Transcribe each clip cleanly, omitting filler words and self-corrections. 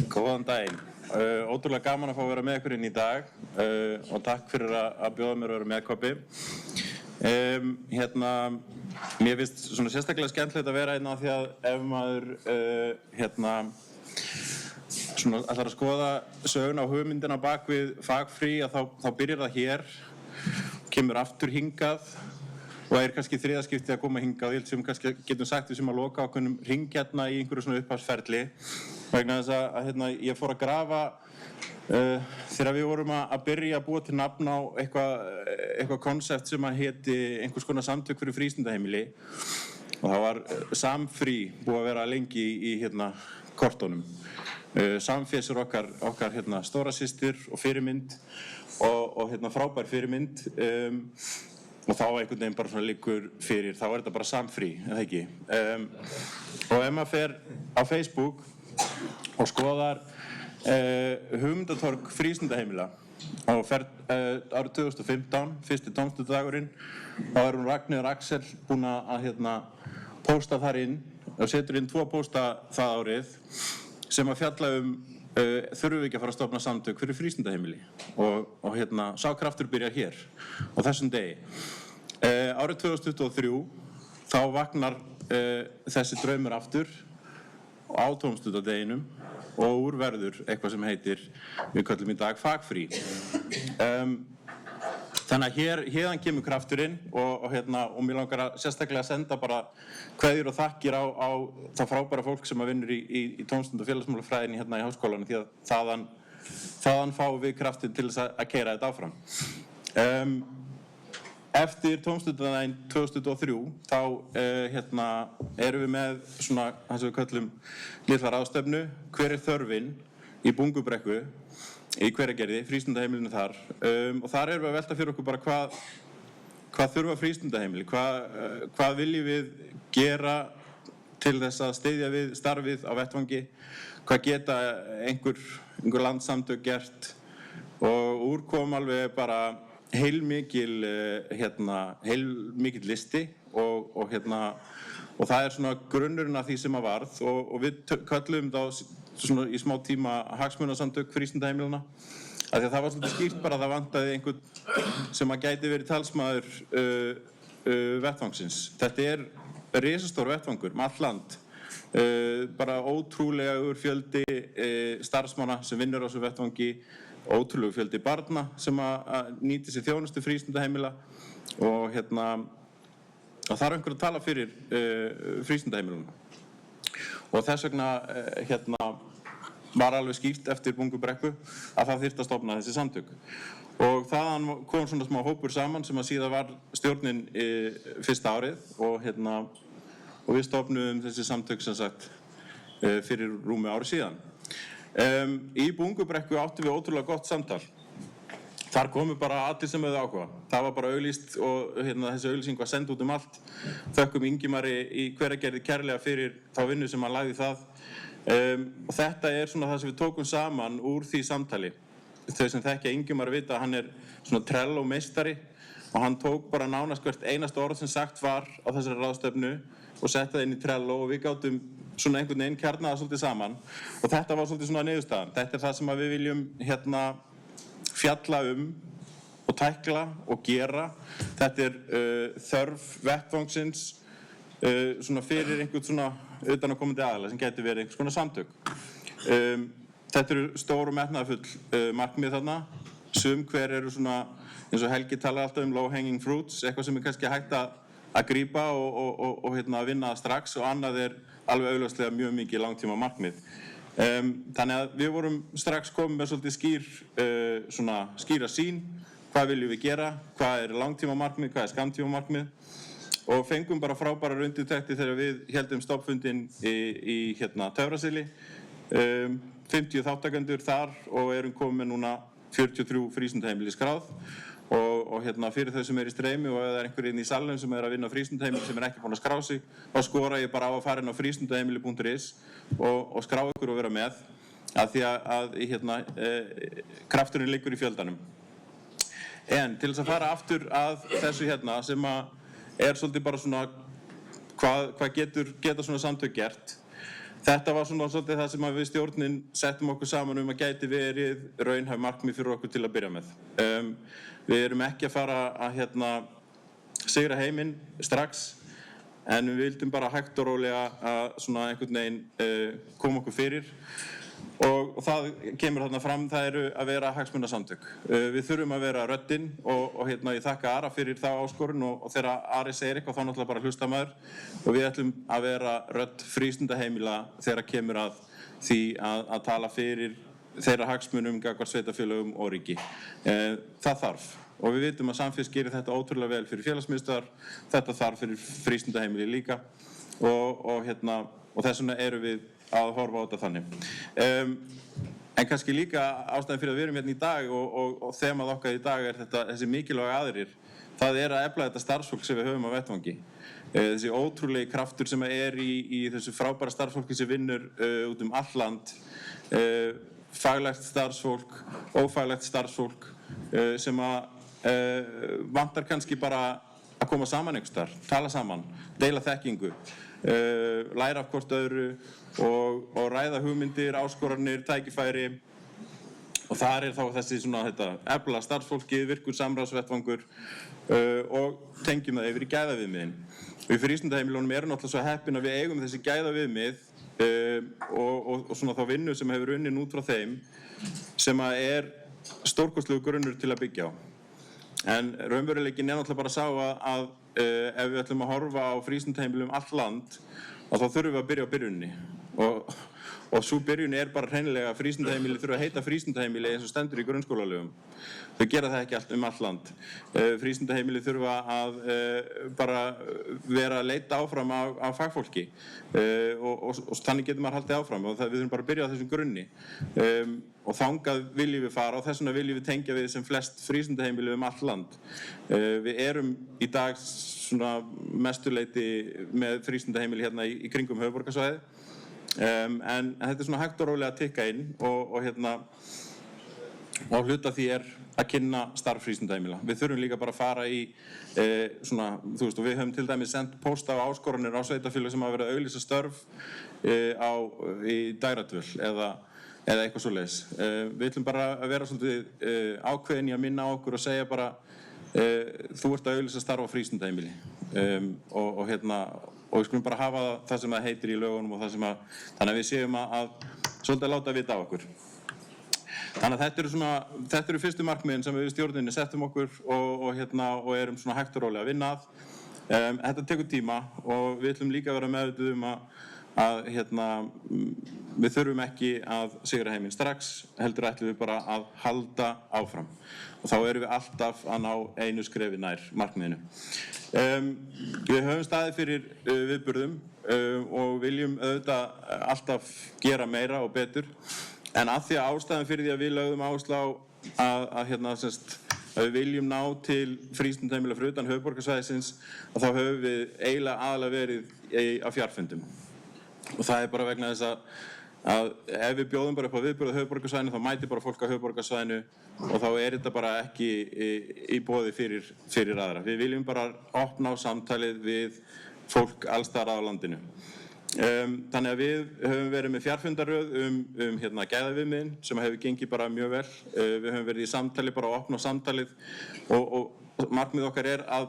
Góðan daginn. Ótrúlega gaman að fá að vera með ykkur inn í dag og takk fyrir að bjóða mér að vera meðkopi. Mér finnst svona sérstaklega skemmtilegt að vera hérna því að ef maður svona ætlar að skoða söguna og hugmyndina bak við fagfrí að þá byrjar það hér, kemur aftur hingað og kannski þriðaskipti að koma hingað. Ég held sem kannski getum sagt við sem að loka ákveðnum hring hérna í einhverju svona upphafsferli vegna þess að ég fór að grafa þegar við vorum að byrja að búa til nafn á eitthvað konsept sem að héti einhvers konar samtök fyrir frístundaheimili og það var Samfrí búið að vera lengi í kortunum. Samfés er okkar stóra systir og fyrirmynd og frábær fyrirmynd og þá einhvern veginn bara svona liggur fyrir, þá er þetta bara Samfrí, eða ekki. Og ef maður fer á Facebook og skoðar hugmyndatorg frístundaheimila og fer árið 2015, fyrsti tómstundadagurinn, þá er Ragnheiður Axel búin að pósta þar inn og setur inn 2 pósta það árið sem að fjalla þurfum við ekki að fara að stofna samtök fyrir frístundaheimili og sá kraftur byrjar hér á þessum degi. Árið 2023 þá vaknar þessi draumur aftur á tómstundadeginum og úr verður eitthvað sem heitir, við köllum í dag fagfrí. Þannig að hérðan kemur krafturinn og mér langar að sérstaklega að senda bara kveðjur og þakkir á það frábæra fólk sem að vinnur í tómstund- og félagsmálafræðinni í háskólanum því að þaðan fáum við kraftinn til þess að keyra þetta áfram. Eftir tómstundadaginn 2003 þá erum við með svona það sem við köllum litla ráðstefnu, hver er þörfin í Bungubrekku í Hveragerði, frístundaheimilinu þar og þar erum við að velta fyrir okkur bara hvað þurfa frístundaheimili, hvað viljum við gera til þess að styðja við starfið á vettvangi, hvað geta einhver landssamtök gert og úr kom alveg bara heilmikil listi og það er svona grunnurinn af því sem að varð og við köllum það svona í smá tíma hagsmunasamtök frístundaheimilana af því að það var svolítið skýrt bara að það vantaði einhvern sem að gæti verið talsmaður vettvangsins. Þetta er risastór vettvangur allt land, bara ótrúlegur fjöldi starfsmanna sem vinnur á þessu vettvangi, ótrúlegur fjöldi barna sem að nýti sér þjónustu frístundaheimila og það er einhver að tala fyrir frístundaheimilunum og þess vegna var alveg skýrt eftir Bungubrekku að það þyrfti að stofna þessi samtök og þaðan kom svona smá hópur saman sem að síðan var stjórnin fyrsta árið og við stofnuðum þessi samtök sem sagt fyrir rúmi ári síðan. Í Bungubrekku áttum við ótrúlega gott samtal. Þar komu bara allir sem höfðu áhuga. Það var bara auglýst og þessi auglýsing var send út allt. Þökkum Ingimari í Hveragerði kærlega fyrir þá vinnu sem hann lagði í það. Og þetta er svona það sem við tókum saman úr því samtali. Þau sem þekkja Ingimar vita að hann er svona Trello meistari og hann tók bara nánast hvert einasta orð sem sagt var á þessari ráðstefnu og setti það inn í Trello og við gátum svona einhvern veginn kjarnaða svolítið saman og þetta var svolítið svona niðurstaðan. Þetta er það sem við viljum fjalla og tækla og gera. Þetta er þörf vettvangsins svona fyrir einhvern svona utanaðkomandi aðila sem gæti verið einhvers konar samtök. Þetta eru stór og metnaðarfull markmið þarna. Sum hver eru svona, eins og Helgi talar alltaf low hanging fruits, eitthvað sem kannski hægt að grípa og vinna strax og annað er alveg augljóslega mjög mikið langtíma markmið. Þannig að við vorum strax komið með svolítið skýra sýn, hvað viljum við gera, hvað er langtíma markmið, hvað er skammtíma markmið og fengum bara frábærar undirtektir þegar við héldum stofnfundinn í Töfraseli, 50 þáttakendur þar og erum komið núna 43 frístundaheimili skráð og fyrir þau sem í streymi og ef það einhver inn í salnum sem að vinna á frístundaheimili sem ekki búin að skrá sig, þá skora ég bara á að fara inn á frístundaheimili.is og skrá ykkur og vera með af því að krafturinn liggur í fjöldanum. En til þess að fara aftur að þessu sem að er svolítið bara svona hvað geta svona samtök gert Þetta var svona svolítið það sem við stjórnin settum okkur saman að gæti verið raunhæf markmið fyrir okkur til að byrja með. Við erum ekki að fara að sigra heiminn strax, en við vildum bara hægt og rólega að svona einhvern veginn koma okkur fyrir. Og það kemur þarna fram, það eru að vera hagsmunasamtök. Við þurfum að vera röddin og ég þakka Ara fyrir þá áskorun og þegar Ari segir eitthvað þá náttúrulega bara hlusta maður og við ætlum að vera rödd frístundaheimila þegar kemur að því að tala fyrir þeirra hagsmunum gagnvart sveitarfélögum og ríki. Það þarf og við vitum að Samfés gerir þetta ótrúlega vel fyrir félagsmiðstöðvar, þetta þarf fyrir frístundaheimili líka og þess vegna erum við að horfa á þetta þannig. En kannski líka ástæðan fyrir að við erum hérna í dag og þemað okkar í dag þessi mikilvæga aðrir. Það að efla þetta starfsfólk sem við höfum á vettvangi. Þessi ótrúlegi kraftur sem í þessu frábæra starfsfólki sem vinnur út all land. Faglegt starfsfólk, ófaglegt starfsfólk sem vantar kannski bara að koma saman einhvers staðar, tala saman, deila þekkingu. Læra af hvort öðru og ræða hugmyndir, áskoranir, tækifæri og þar þá þessi efla starfsfólkið, virkur samráðsvettvangur og tengjum það yfir í gæðaviðmiðin. Við frístundaheimilunum erum náttúrulega svo heppin að við eigum þessi gæðaviðmið og svona þá vinnu sem hefur unnin út frá þeim sem stórkostlegur grunnur til að byggja á. En raunveruleikinn náttúrulega bara að sá að ef við ætlum að horfa á frístundaheimilum all land, þá þurfum við að byrja á byrjunni. Og sú byrjun bara hreinlega að frístundaheimili þurfa að heita frístundaheimili eins og stendur í grunnskólalögum. Þau gera það ekki allt all land. Frístundaheimili þurfa að bara vera að leita áfram af fagfólki og þannig getur maður haldið áfram og við þurfum bara að byrja á þessum grunni. Og þangað viljum við fara og þess vegna viljum við tengja við sem flest frístundaheimili all land. Við erum í dag svona mestuleyti með frístundaheimili hérna í kringum höfuðborgarsvæðið. En þetta svona hægt og rólega að tikka inn og hluta því að kynna starf frístundaheimila. Við þurfum líka bara að fara í við höfum til dæmis sendt pósta á áskoranir á sveitarfélög sem hafa verið að auglýsa störf í dægradvöl eða eitthvað svoleiðis. Við ætlum bara að vera svolítið ákveðin í að minna á okkur og segja bara þú ert að auglýsa starf á frístundaheimili og við skulum bara hafa það sem það heitir í lögunum og þannig að við séum að svolítið láta vita á okkur. Þannig að þetta eru fyrstu markmiðin sem við stjórninni settum okkur og erum svona hægt og rólega að vinna að. Þetta tekur tíma og við ætlum líka að vera meðvituð að við þurfum ekki að sigra heiminn strax, heldur ætlum við bara að halda áfram. Og þá erum við alltaf að ná einu skrefi nær markmiðinu. Við höfum staðið fyrir viðburðum og viljum auðvitað alltaf gera meira og betur. En að því að ástæðan fyrir því að við lögðum áherslu á að við viljum ná til frístundaheimila fyrir utan höfuðborgarsvæðisins og þá höfum við eiginlega aðalega verið á fjarfundum. Og það bara vegna þess að ef við bjóðum bara upp á viðburð á höfuðborgarsvæðinu þá mætir bara fólk á höfuðborgarsvæðinu og þá þetta bara ekki í boði fyrir aðra. Við viljum bara opna á samtalið við fólk alls staðar á landinu. Þannig að við höfum verið með fjarfundaröð gæðaviðmiðin sem hefur gengið bara mjög vel. Við höfum verið í samtali, bara að opna á samtalið og markmið okkar að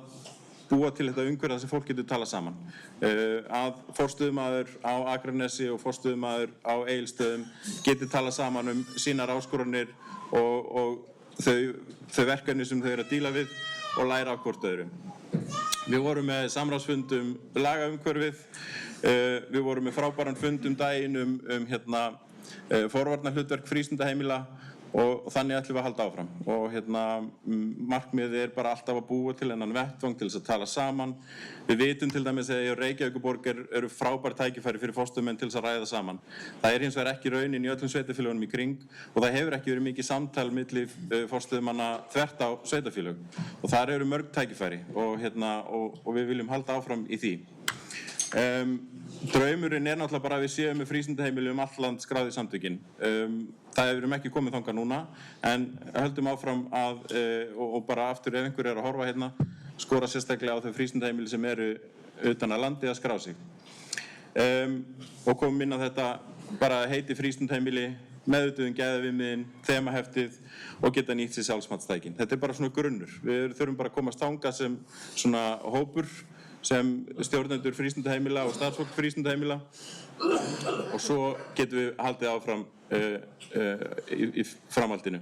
búa til þetta umhverfi þar sem fólk getur talað saman. Að forstöðumaður á Akranesi og forstöðumaður á Egilsstöðum geti talað saman sínar áskoranir og þau verkefni sem þau eru að díla við og læra á hvort öðru. Við vorum með samráðsfund lagaumhverfið, við vorum með frábæran fund daginn forvarnahlutverk frístundaheimila og þannig ætlum við að halda áfram. Og markmiðið bara alltaf að búa til þennan vettvang til þess að tala saman. Við vitum til dæmis að Reykjavíkurborg eru frábær tækifæri fyrir forstöðumenn til þess að ræða saman. Það hins vegar ekki raunin í öllum sveitarfélögunum í kring og það hefur ekki verið mikið samtal milli forstöðumanna þvert á sveitarfélög. Og þar eru mörg tækifæri og við viljum halda áfram í því. Draumurinn náttúrulega bara að við séum með frístundaheimili all land skráð í samtökin. Það hefur ekki komið þangað núna, en höldum áfram og bara aftur ef einhver að horfa skora sérstaklega á þau frístundaheimili sem eru utan að landi að skrá sig. og komum inn á þetta bara heiti frístundaheimili, meðvituð gæðaviðmiðin, þemaheftið og geta nýtt sér sjálfsmatstækin. Þetta bara svona grunnur. Við þurfum bara að komast þangað sem svona hópur, sem stjórnendur frístundaheimila og starfsfólk frístundaheimila og svo getum við haldið áfram í framhaldinu.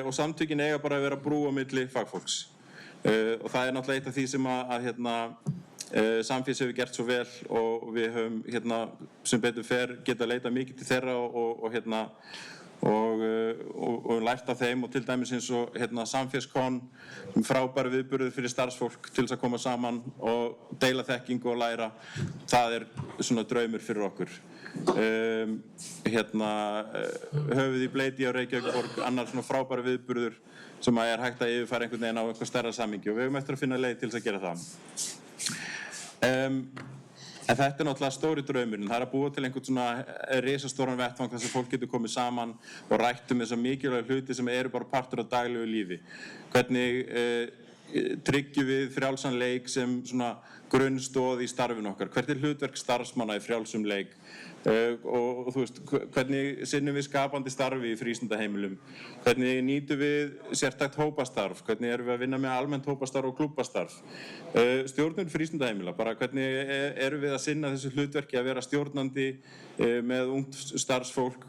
Og samtökin eiga bara að vera brú á milli fagfólks. Og það náttúrulega eitt af því sem Samfés hefur gert svo vel og við höfum sem betur fer geta leita mikið til þeirra og lært af þeim og til dæmis eins og Samféskon, frábær viðburður fyrir starfsfólk til þess að koma saman og deila þekkingu og læra. Það svona draumur fyrir okkur. Höfuð í Bleiti á Reykjavíkurborg, annar svona frábær viðburður sem hægt að yfirfæra einhvern veginn á eitthvað stærra samhengi og við höfum eftir að finna leið til þess að gera það. En þetta náttúrulega stóri draumurinn, það að búa til einhvern svona risastóran vettvang þar sem fólk getur komið saman og rætt þessa mikilvægu hluti sem eru bara partur af daglegu lífi. Hvernig tryggjum við frjálsan leik sem svona grunnstoð í starfinu okkar? Hvert hlutverk starfsmanna í frjálsum leik? Og þú veist, hvernig sinnum við skapandi starfi í frístundaheimilum? Hvernig nýtum við sértækt hópastarf? Hvernig erum við að vinna með almennt hópastarf og klúbbastarf? Stjórnun frístundaheimila, bara hvernig erum við að sinna þessu hlutverki að vera stjórnandi með ungt starfsfólk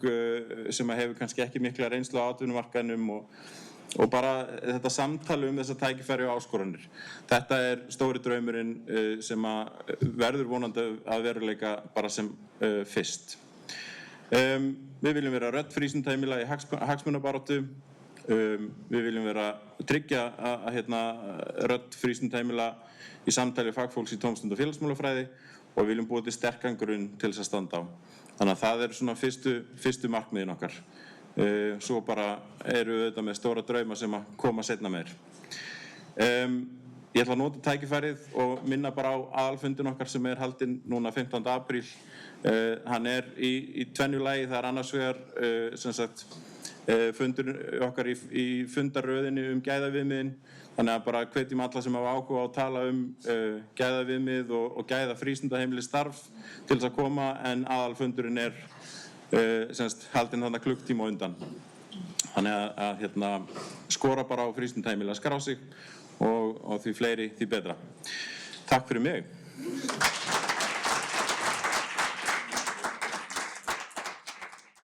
sem hefur kannski ekki mikla reynslu á atvinnumarkaðnum og bara þetta samtali þessa tækifæri og áskoranir. Þetta stóri draumurinn sem verður vonandi að veruleika bara sem fyrst. Við viljum vera rödd frístundaheimila í hagsmunabaráttu. Við viljum tryggja rödd frístundaheimila í samtali við fagfólks í tómstund- og félagsmálafræði og við viljum búa til sterkan grunn til þess að standa á. Þannig að það svona fyrstu markmiðin okkar. Svo bara eru við þetta með stóra drauma sem að koma seinna meir. Ég ætla að nota tækifærið og minna bara á aðalfundin okkar sem haldinn núna 15. apríl. Hann í tvennu lagi, það annars vegar fundur okkar í fundarröðinni gæðaviðmiðin. Þannig að bara hvetjum alla sem hafa áhuga á að tala gæðaviðmið og gæða frístundaheimili starf til þess að koma, en aðalfundurinn haldinn þarna klukktíma á undan. Þannig að skora bara á frístundaheimili að skrá sig og því fleiri því betra. Takk fyrir mig.